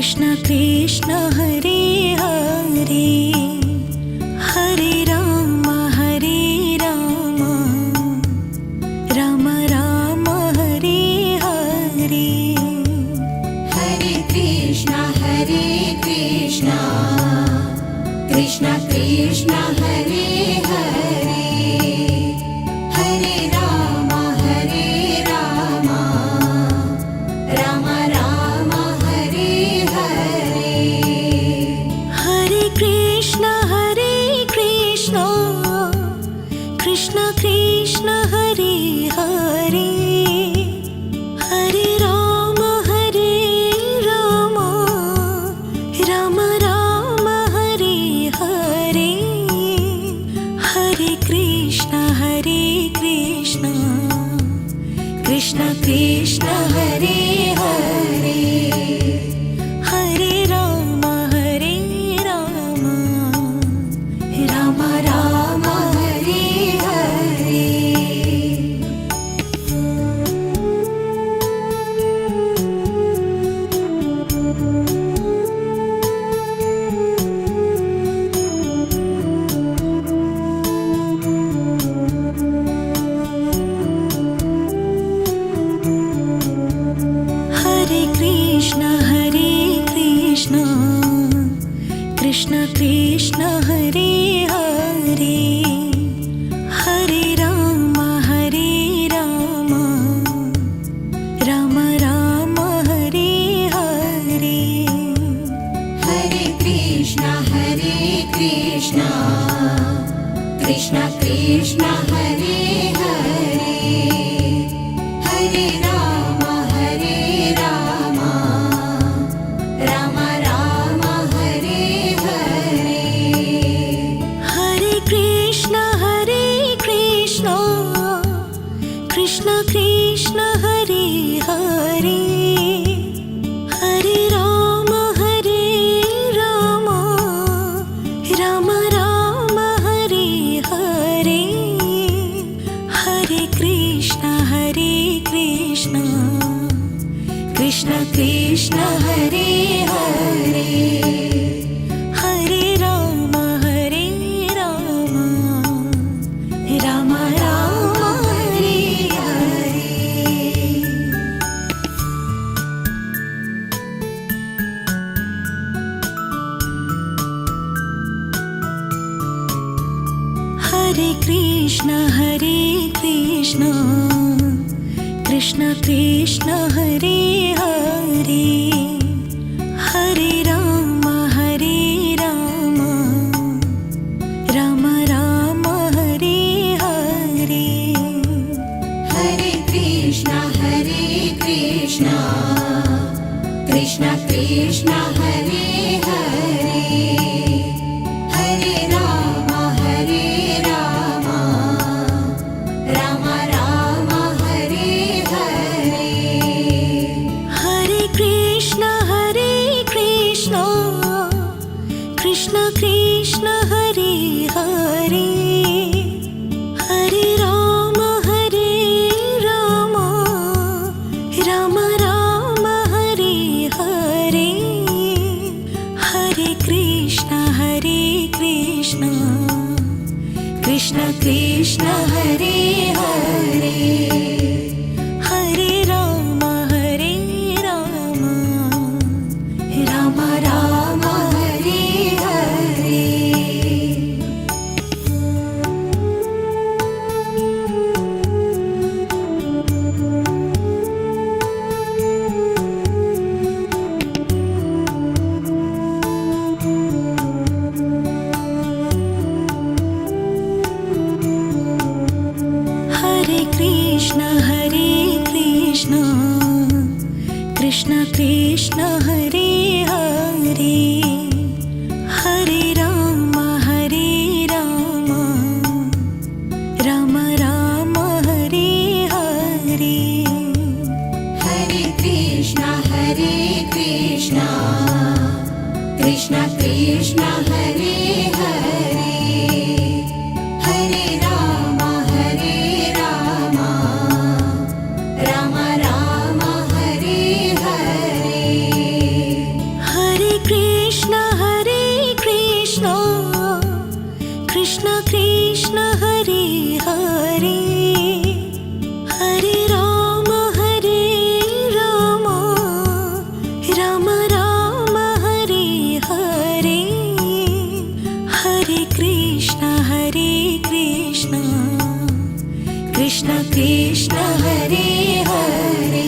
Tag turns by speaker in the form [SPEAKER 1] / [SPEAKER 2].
[SPEAKER 1] Krishna Krishna Hare Hare Hare Ram Ram Ram Hare Hare
[SPEAKER 2] Hare Krishna Krishna Krishna Hare Hare Hare Ram Ram Ram Hare Hare
[SPEAKER 1] Hare Krishna Krishna Krishna Hare Hare Hare Ram Ram Ram Hare Hare Hare Krishna Krishna Krishna Hare Hare Hare Ram Ram Ram Hare Hare Hare Krishna Krishna Krishna Hare Hare Hare Ram Ram Ram Hare Hare
[SPEAKER 2] Hare Krishna Krishna Krishna Hare Hare Hare Ram Ram Ram Hare Hare
[SPEAKER 1] Hare Krishna Krishna Krishna Hare Hare Hare Ram Ram Ram Hare Hare Hare Krishna Krishna Krishna Hare Hare Hare Ram Ram Ram Hare Hare Hare Krishna Krishna Krishna Hare Hare Hare Ram Ram Ram Hare Hare
[SPEAKER 2] Hare Krishna Krishna Krishna Hare Hare Hare Ram Ram Ram Hare Hare
[SPEAKER 1] Hare Krishna Krishna Krishna Hare Hare Hare Ram Ram Ram Hare Hare Hare Krishna Krishna Krishna Hare Hare Hare Ram Ram Ram Hare Hare Hare Krishna Krishna Krishna Hare Hare Hare Ram Ram Ram Hare Hare
[SPEAKER 2] Hare Krishna Krishna Krishna Hare Hare Hare Ram Ram Ram
[SPEAKER 1] Krishna Krishna Hare Hare